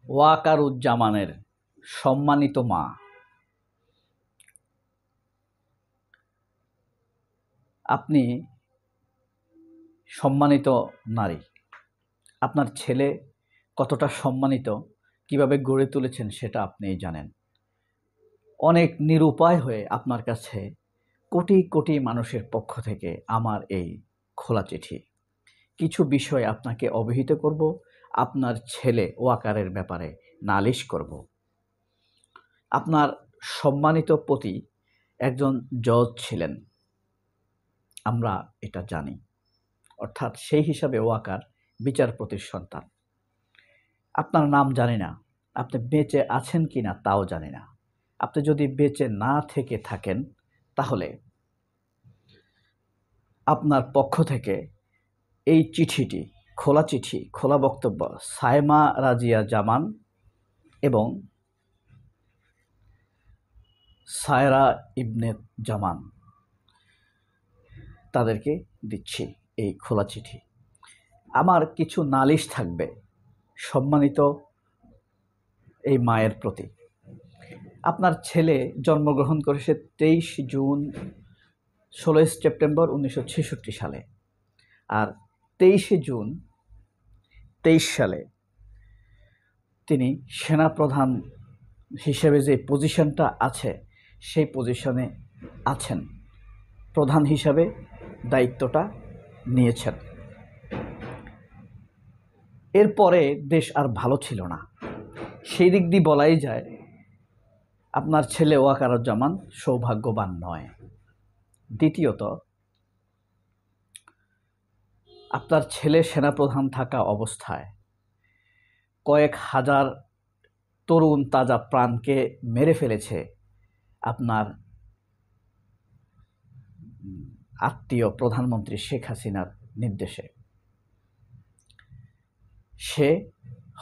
ওয়াকারুজ্জামানের সম্মানিত মা, আপনি সম্মানিত নারী। আপনার ছেলে কতটা সম্মানিত, কিভাবে গড়ে তুলেছেন সেটা আপনিই জানেন। অনেক নিরুপায় হয়ে আপনার কাছে কোটি কোটি মানুষের পক্ষ থেকে আমার এই খোলা চিঠি। কিছু বিষয় আপনাকে অবহিত করব, আপনার ছেলে ওয়াকারের ব্যাপারে নালিশ করব। আপনার সম্মানিত পতি একজন জজ ছিলেন, আমরা এটা জানি। অর্থাৎ সেই হিসাবে ওয়াকার বিচারপতির সন্তান। আপনার নাম জানি না, আপনি বেঁচে আছেন কি না তাও জানি না। আপনি যদি বেঁচে না থেকে থাকেন তাহলে আপনার পক্ষ থেকে এই চিঠিটি, খোলা চিঠি, খোলা বক্তব্য সায়মা রাজিয়া জামান এবং সায়রা ইবনে জামান তাদেরকে দিচ্ছি এই খোলা চিঠি। আমার কিছু নালিশ থাকবে সম্মানিত এই মায়ের প্রতি। আপনার ছেলে জন্মগ্রহণ করেছে 23 জুন 16 সেপ্টেম্বর 1966 সালে। আর 23 জুন 23 সালে তিনি সেনাপ্রধান হিসেবে যে পজিশনটা আছে সেই পজিশনে আছেন, প্রধান হিসাবে দায়িত্বটা নিয়েছেন। এরপরে দেশ আর ভালো ছিল না, সেই দিক দিয়ে বলাই যায় আপনার ছেলে ওয়াকারুজ্জামান সৌভাগ্যবান নয়। দ্বিতীয়ত, আপনার ছেলে সেনাপ্রধান থাকা অবস্থায় কয়েক হাজার তরুণ তাজা প্রাণকে মেরে ফেলেছে আপনার আত্মীয় প্রধানমন্ত্রী শেখ হাসিনার নির্দেশে। সে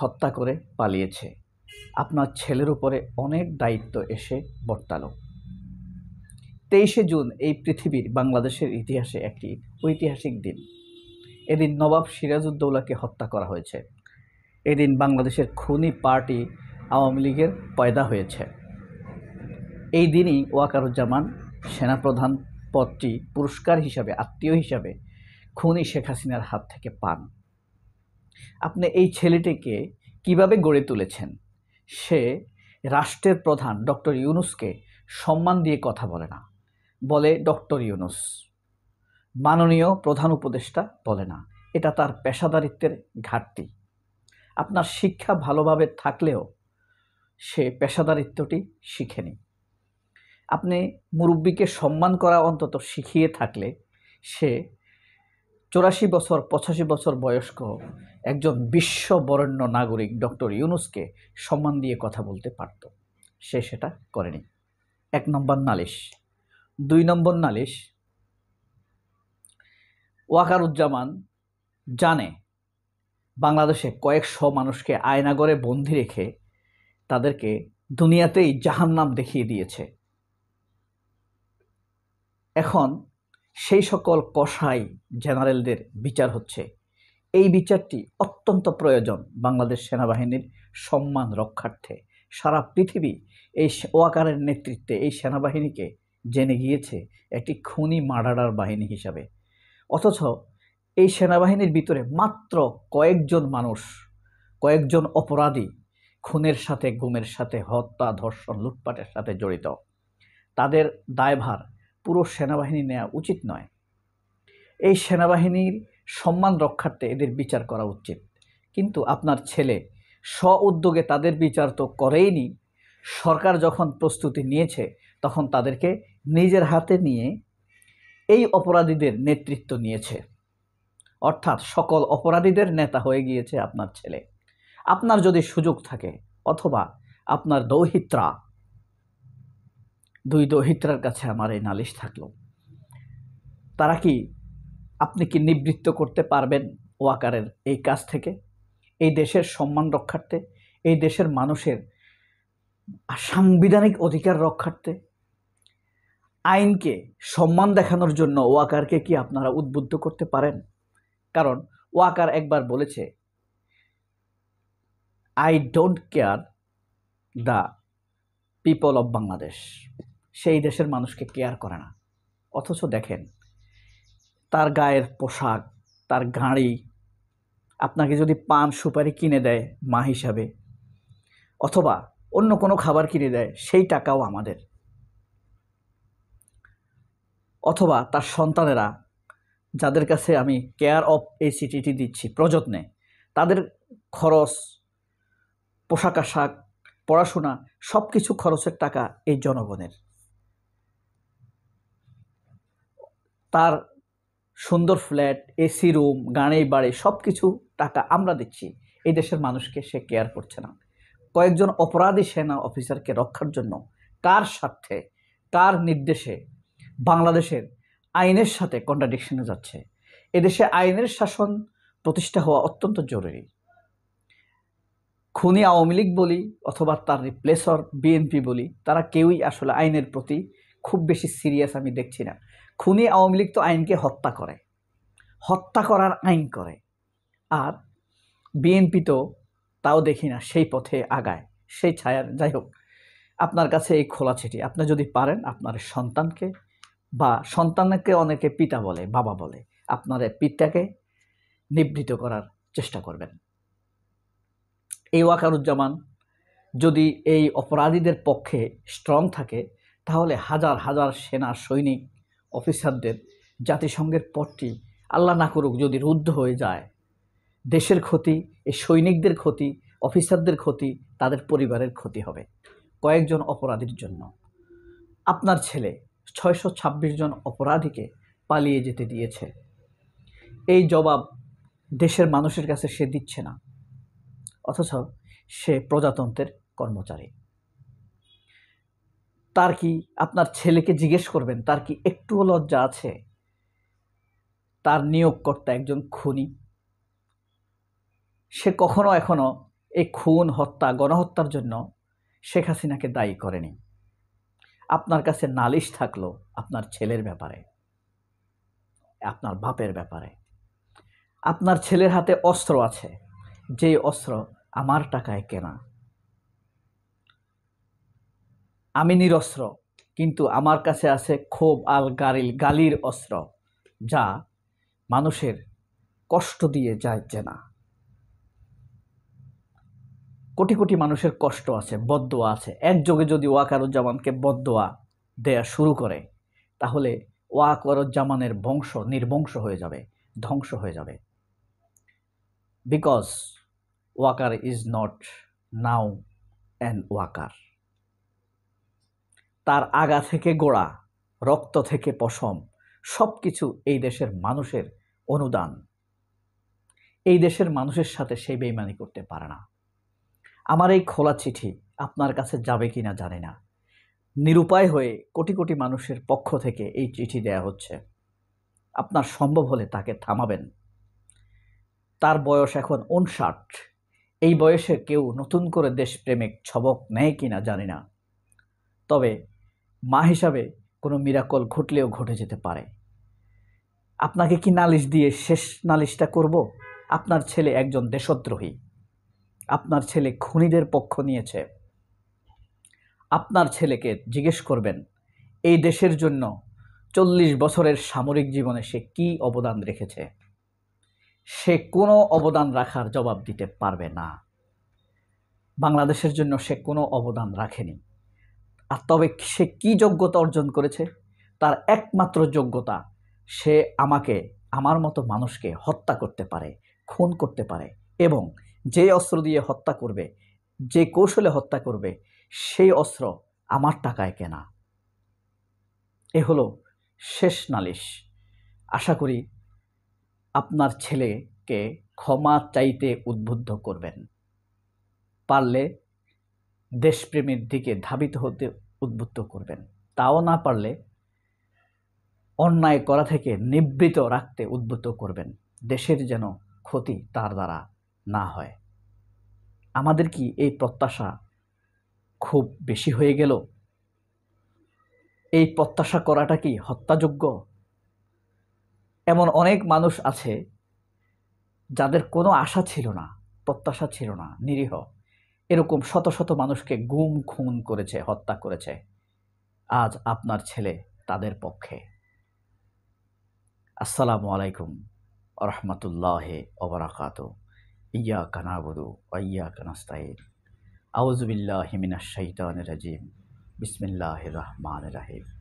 হত্যা করে পালিয়েছে। আপনার ছেলের উপরে অনেক দায়িত্ব এসে বর্তালো। 23 জুন এই পৃথিবীর বাংলাদেশের ইতিহাসে একটি ঐতিহাসিক দিন। এদিন নবাব সিরাজউদ্দৌলাকে হত্যা করা হয়েছে। এদিন বাংলাদেশের খুনি পার্টি আওয়ামী লীগের পয়দা হয়েছে। এই দিনই ওয়াকারুজ্জামান সেনাপ্রধান পদটি পুরস্কার হিসাবে, আত্মীয় হিসাবে খুনি শেখ হাসিনার হাত থেকে পান। আপনি এই ছেলেটিকে কিভাবে গড়ে তুলেছেন? সে রাষ্ট্রের প্রধান ডক্টর ইউনূসকে সম্মান দিয়ে কথা বলে না, বলে ডক্টর ইউনূস। মাননীয় প্রধান উপদেষ্টা বলে না। এটা তার পেশাদারিত্বের ঘাটতি। আপনার শিক্ষা ভালোভাবে থাকলেও সে পেশাদারিত্বটি শিখেনি। আপনি মুরব্বীকে সম্মান করা অন্তত শিখিয়ে থাকলে সে 84 বছর 85 বছর বয়স্ক একজন বিশ্ববরেণ্য নাগরিক ডক্টর ইউনূসকে সম্মান দিয়ে কথা বলতে পারত। সে সেটা করেনি। 1 নম্বর নালিশ। 2 নম্বর নালিশ, ওয়াকারুজ্জামান জানে বাংলাদেশে কয়েকশো মানুষকে আয়নাগরে বন্দি রেখে তাদেরকে দুনিয়াতেই জাহান্নাম দেখিয়ে দিয়েছে। এখন সেই সকল কসাই জেনারেলদের বিচার হচ্ছে। এই বিচারটি অত্যন্ত প্রয়োজন বাংলাদেশ সেনাবাহিনীর সম্মান রক্ষার্থে। সারা পৃথিবী এই ওয়াকারের নেতৃত্বে এই সেনাবাহিনীকে জেনে গিয়েছে একটি খুনি মার্ডারার বাহিনী হিসাবে। অথচ এই সেনাবাহিনীর ভিতরে মাত্র কয়েকজন মানুষ, কয়েকজন অপরাধী খুনের সাথে, গুমের সাথে, হত্যা, ধর্ষণ, লুটপাটের সাথে জড়িত। তাদের দায়ভার পুরো সেনাবাহিনী নেওয়া উচিত নয়। এই সেনাবাহিনীর সম্মান রক্ষার্থে এদের বিচার করা উচিত। কিন্তু আপনার ছেলে স্ব উদ্যোগে তাদের বিচার তো করেইনি। সরকার যখন প্রস্তুতি নিয়েছে তখন তাদেরকে নিজের হাতে নিয়ে এই অপরাধীদের নেতৃত্ব নিয়েছে। অর্থাৎ সকল অপরাধীদের নেতা হয়ে গিয়েছে আপনার ছেলে। আপনার যদি সুযোগ থাকে, অথবা আপনার দৌহিত্রা, 2 দৌহিত্রার কাছে আমার এই নালিশ থাকলো, তারা কি, আপনি কি নিবৃত্ত করতে পারবেন ওয়াকারের এই কাজ থেকে? এই দেশের সম্মান রক্ষার্থে, এই দেশের মানুষের সাংবিধানিক অধিকার রক্ষার্থে, আইনকে সম্মান দেখানোর জন্য ওয়াকারকে কি আপনারা উদ্বুদ্ধ করতে পারেন? কারণ ওয়াকার একবার বলেছে, I don't care the people of Bangladesh. সেই দেশের মানুষকে কেয়ার করে না। অথচ দেখেন তার গায়ের পোশাক, তার গাড়ি, আপনাকে যদি পান সুপারি কিনে দেয় মা হিসাবে, অথবা অন্য কোনো খাবার কিনে দেয়, সেই টাকাও আমাদের। অথবা তার সন্তানেরা, যাদের কাছে আমি কেয়ার অফ এই চিঠিটি দিচ্ছি প্রযত্নে, তাদের খরচ, পোশাক আশাক, পড়াশোনা, সব কিছু খরচের টাকা এই জনগণের। তার সুন্দর ফ্ল্যাট, এসি রুম, গাড়ি বাড়ি, সব কিছু টাকা আমরা দিচ্ছি। এই দেশের মানুষকে সে কেয়ার করছে না। কয়েকজন অপরাধী সেনা অফিসারকে রক্ষার জন্য কার স্বার্থে, কার নির্দেশে বাংলাদেশের আইনের সাথে কন্ট্রাডিকশনে যাচ্ছে? এদেশে আইনের শাসন প্রতিষ্ঠা হওয়া অত্যন্ত জরুরি। খুনি আওয়ামী লীগ বলি অথবা তার রিপ্লেসর বিএনপি বলি, তারা কেউই আসলে আইনের প্রতি খুব বেশি সিরিয়াস আমি দেখছি না। খুনি আওয়ামী লীগ তো আইনকে হত্যা করে, হত্যা করার আইন করে, আর বিএনপি তো তাও দেখি না সেই পথে আগায়, সেই ছায়ার। যাই হোক, আপনার কাছে এই খোলা চিঠি, আপনি যদি পারেন আপনার সন্তানকে, বা সন্তানকে অনেকে পিতা বলে, বাবা বলে, আপনার পিতাকে নিবৃত করার চেষ্টা করবেন। এই ওয়াকারুজ্জামান যদি এই অপরাধীদের পক্ষে স্ট্রং থাকে, তাহলে হাজার হাজার সেনা সৈনিক অফিসারদের জাতিসংঘের পথটি আল্লাহ না করুক যদি রুদ্ধ হয়ে যায়, দেশের ক্ষতি, এই সৈনিকদের ক্ষতি, অফিসারদের ক্ষতি, তাদের পরিবারের ক্ষতি হবে কয়েকজন অপরাধীর জন্য। আপনার ছেলে 626 জন অপরাধীকে পালিয়ে যেতে দিয়েছে, এই জবাব দেশের মানুষের কাছে সে দিচ্ছে না, অথচ সে প্রজাতন্ত্রের কর্মচারী। তার কি, আপনার ছেলেকে জিজ্ঞেস করবেন, তার কি একটুও লজ্জা আছে? তার নিয়োগকর্তা একজন খুনি, সে কখনো এখনো এই খুন, হত্যা, গণহত্যার জন্য শেখ হাসিনাকে দায়ী করেনি। আপনার কাছে নালিশ থাকলো আপনার ছেলের ব্যাপারে, আপনার বাপের ব্যাপারে। আপনার ছেলের হাতে অস্ত্র আছে, যে অস্ত্র আমার টাকায় কেনা। আমি নিরস্ত্র, কিন্তু আমার কাছে আছে ক্ষোভ আল গালির অস্ত্র, যা মানুষের কষ্ট দিয়ে যাচ্ছে না। কোটি কোটি মানুষের কষ্ট আছে, বদদোয়া আছে। একযোগে যদি ওয়াকারুজ্জামানকে বদদোয়া দেয়া শুরু করে, তাহলে ওয়াকারুজ্জামানের বংশ নির্বংশ হয়ে যাবে, ধ্বংস হয়ে যাবে। Because walker is not now an walker. তার আগা থেকে গোড়া, রক্ত থেকে পশম, সব কিছু এই দেশের মানুষের অনুদান। এই দেশের মানুষের সাথে সে বেইমানি করতে পারে না। আমার এই খোলা চিঠি আপনার কাছে যাবে কিনা জানি না। নিরুপায় হয়ে কোটি কোটি মানুষের পক্ষ থেকে এই চিঠি দেয়া হচ্ছে। আপনার সম্ভব হলে তাকে থামাবেন। তার বয়স এখন 59। এই বয়সে কেউ নতুন করে দেশপ্রেমিক ছবক নেয় কিনা জানি না, তবে মা হিসাবে কোনো মিরাকল ঘটলেও ঘটে যেতে পারে। আপনাকে কি নালিশ দিয়ে শেষ নালিশটা করব? আপনার ছেলে একজন দেশদ্রোহী, আপনার ছেলে খুনিদের পক্ষ নিয়েছে। আপনার ছেলেকে জিজ্ঞেস করবেন এই দেশের জন্য 40 বছরের সামরিক জীবনে সে কি অবদান রেখেছে। সে কোনো অবদান রাখার জবাব দিতে পারবে না। বাংলাদেশের জন্য সে কোনো অবদান রাখেনি। আর তবে সে কি যোগ্যতা অর্জন করেছে? তার একমাত্র যোগ্যতা, সে আমাকে, আমার মতো মানুষকে হত্যা করতে পারে, খুন করতে পারে, এবং যে অস্ত্র দিয়ে হত্যা করবে, যে কৌশলে হত্যা করবে, সেই অস্ত্র আমার টাকায় কেনা। এ হলো শেষ নালিশ। আশা করি আপনার ছেলেকে ক্ষমা চাইতে উদ্বুদ্ধ করবেন, পারলে দেশপ্রেমের দিকে ধাবিত হতে উদ্বুদ্ধ করবেন। তাও না পারলে অন্যায় করা থেকে নিবৃত রাখতে উদ্বুদ্ধ করবেন, দেশের যেন ক্ষতি তার দ্বারা না হয়। আমাদের কি এই প্রত্যাশা খুব বেশি হয়ে গেল? এই প্রত্যাশা করাটা কি হত্যাযোগ্য? এমন অনেক মানুষ আছে যাদের কোনো আশা ছিল না, প্রত্যাশা ছিল না, নিরীহ, এরকম শত শত মানুষকে গুম খুন করেছে, হত্যা করেছে। আজ আপনার ছেলে তাদের পক্ষে। আসসালামু আলাইকুম ওয়া রাহমাতুল্লাহি ওয়া বারাকাতুহু। ইয়্যাকা না'বুদু ওয়া ইয়্যাকা নাস্তাঈন। আউযু বিল্লাহি মিনাশ শাইতানির রাজীম। বিসমিল্লাহির রহমানির রহিম।